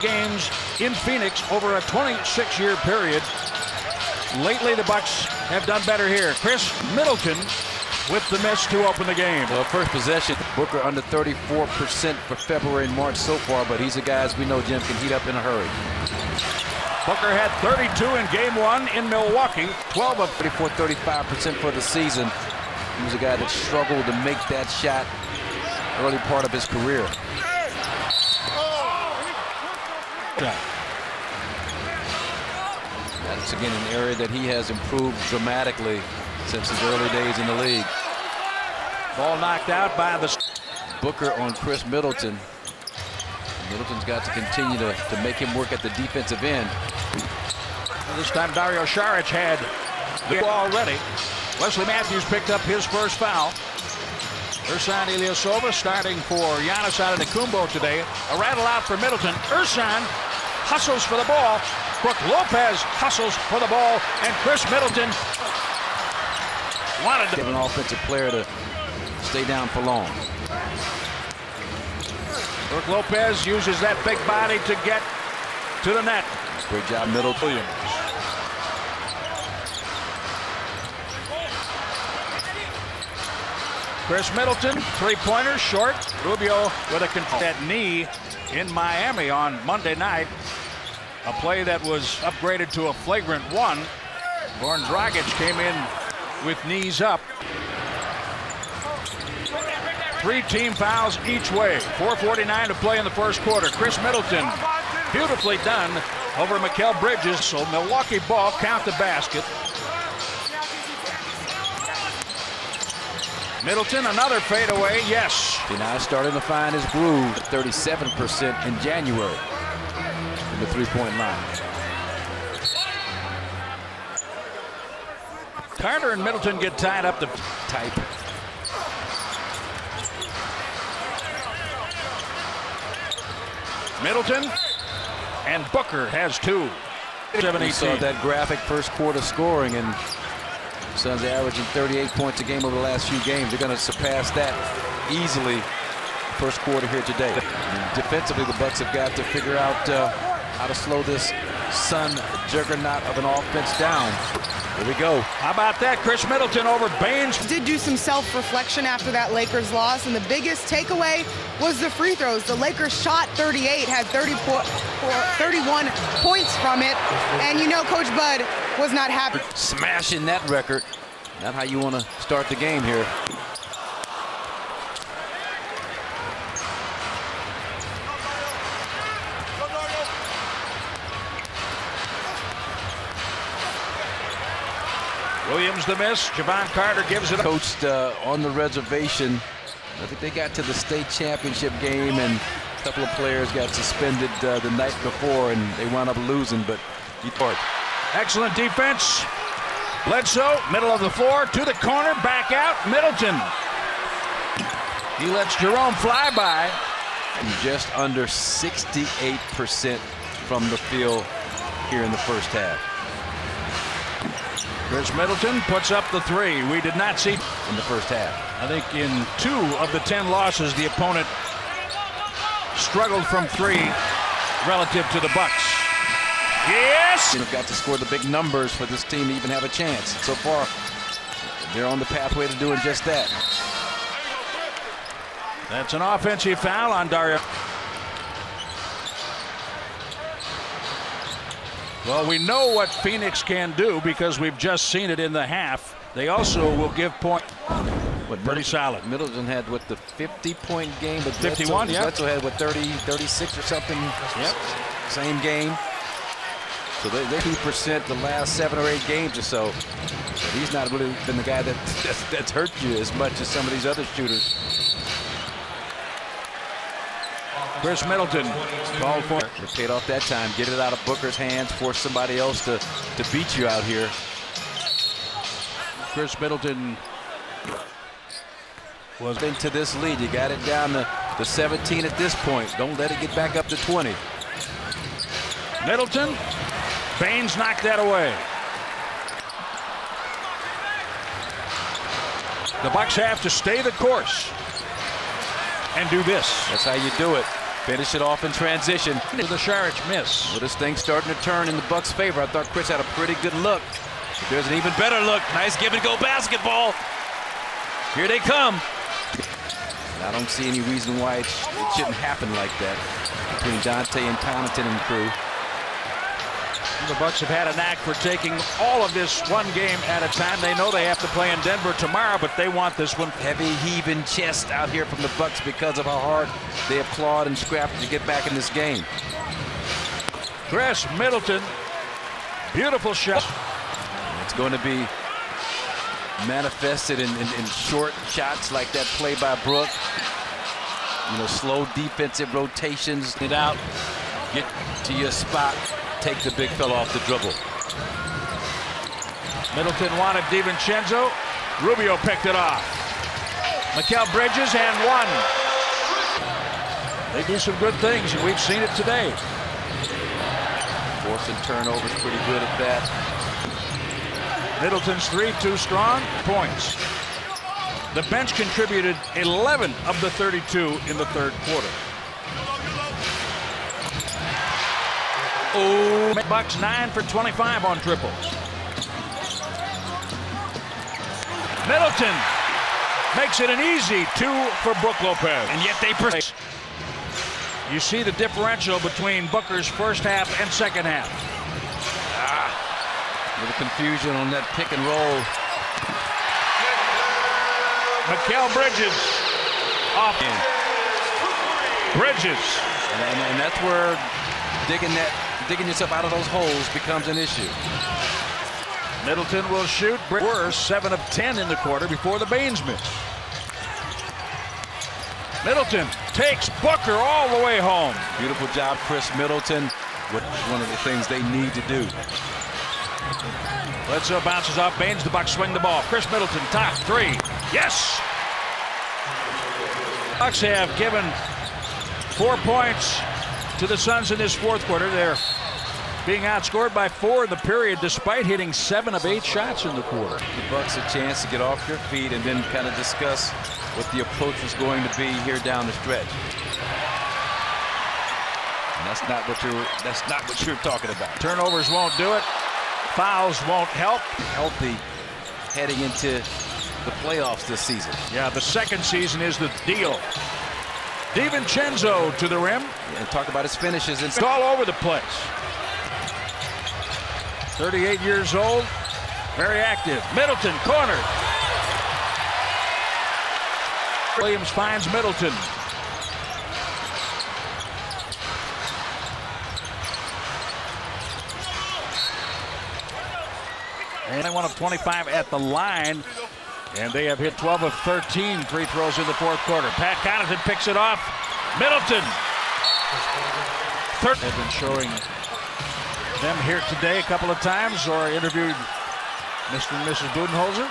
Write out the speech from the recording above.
games in Phoenix over a 26-year period. Lately, the Bucks have done better here. Khris Middleton with the miss to open the game. Well, first possession, Booker under 34% for February and March so far, but he's a guy, as we know, Jim, can heat up in a hurry. Booker had 32 in game 1 in Milwaukee, 12 of 35% for the season. He was a guy that struggled to make that shot early part of his career. That's again an area that he has improved dramatically since his early days in the league. Ball knocked out by the Booker on Khris Middleton. Middleton's got to continue to make him work at the defensive end. This time Dario Saric had the ball already. Wesley Matthews picked up his first foul. Ersan Ilyasova starting for Giannis Antetokounmpo today. A rattle out for Middleton. Ersan hustles for the ball. Brook Lopez hustles for the ball. And Khris Middleton wanted to give an offensive player to stay down for long. Brook Lopez uses that big body to get to the net. Great job, Middleton. Khris Middleton, three-pointer, short. Rubio with that knee in Miami on Monday night. A play that was upgraded to a flagrant one. Goran Dragic came in with knees up. 3 team fouls each way. 4:49 to play in the first quarter. Khris Middleton, beautifully done over Mikal Bridges. So Milwaukee ball, count the basket. Middleton, another fadeaway, yes. Now starting to find his groove at 37% in January from the three-point line. Carter and Middleton get tied up to type. Middleton and Booker has 2. We saw that graphic first quarter scoring, and Suns averaging 38 points a game over the last few games. They're going to surpass that easily first quarter here today. And defensively, the Bucks have got to figure out how to slow this Sun juggernaut of an offense down. Here we go. How about that? Khris Middleton over Baines. Did do some self-reflection after that Lakers loss, and the biggest takeaway was the free throws. The Lakers shot 38, had 31 points from it, and you know Coach Bud was not happy. Smashing that record. Not how you want to start the game here. Williams the miss. Javon Carter gives it up. Coached on the reservation. I think they got to the state championship game, and a couple of players got suspended the night before, and they wound up losing, but he part. Excellent defense. Bledsoe, middle of the floor, to the corner, back out. Middleton. He lets Jerome fly by. And just under 68% from the field here in the first half. Khris Middleton puts up the 3. We did not see in the first half. I think in 2 of the 10 losses, the opponent struggled from 3 relative to the Bucks. Yes! They've got to score the big numbers for this team to even have a chance. So far, they're on the pathway to doing just that. That's an offensive foul on Dario. Well, we know what Phoenix can do because we've just seen it in the half. They also will give point. Pretty solid. Middleton had what, the 50-point game, but 51, yeah. Bledsoe had what, 36 or something. Yep. Same game. So they're 2% the last 7 or 8 games or so. He's not really been the guy that's hurt you as much as some of these other shooters. Khris Middleton called for. They paid off that time. Get it out of Booker's hands. Force somebody else to beat you out here. Khris Middleton was into this lead. You got it down to 17 at this point. Don't let it get back up to 20. Middleton. Baines knocked that away. The Bucks have to stay the course and do this. That's how you do it. Finish it off in transition. The Saric miss. Well, this thing's starting to turn in the Bucks' favor. I thought Khris had a pretty good look. But there's an even better look. Nice give-and-go basketball. Here they come. I don't see any reason why it shouldn't happen like that between Dante and Connaughton and crew. The Bucks have had a knack for taking all of this one game at a time. They know they have to play in Denver tomorrow, but they want this one. Heavy heaving chest out here from the Bucks because of how hard they have clawed and scrapped to get back in this game. Khris Middleton, beautiful shot. It's going to be manifested in short shots like that play by Brook. You know, slow defensive rotations. Get out, get to your spot, take the big fella off the dribble. Middleton wanted DiVincenzo. Rubio picked it off. Mikal Bridges and one. They do some good things, and we've seen it today. Forcing turnovers, pretty good at that. Middleton's three too strong. Points. The bench contributed 11 of the 32 in the third quarter. Oh, Bucks 9 for 25 on triples. Middleton makes it an easy 2 for Brook Lopez. And yet they persist. You see the differential between Booker's first half and second half. A little confusion on that pick and roll. Mikal Bridges off. Bridges. And that's where digging yourself out of those holes becomes an issue. Middleton will shoot. Worse, 7 of 10 in the quarter before the Baines miss. Middleton takes Booker all the way home. Beautiful job, Khris Middleton. One of the things they need to do. Bledsoe bounces off Baines. The Bucks swing the ball. Khris Middleton, top 3. Yes! Bucks have given 4 points to the Suns in this fourth quarter. They're being outscored by 4 in the period despite hitting 7 of 8 shots in the quarter. The Bucks a chance to get off their feet and then kind of discuss what the approach was going to be here down the stretch. And that's not what you're talking about. Turnovers won't do it. Fouls won't help. Healthy heading into the playoffs this season. Yeah, the second season is the deal. DiVincenzo to the rim. And talk about his finishes. It's all over the place. 38 years old, very active. Middleton cornered. Williams finds Middleton. And they 1 of 25 at the line. And they have hit 12 of 13 free throws in the fourth quarter. Pat Connaughton picks it off. Middleton. They've been showing them here today a couple of times, or interviewed Mr. and Mrs. Budenholzer.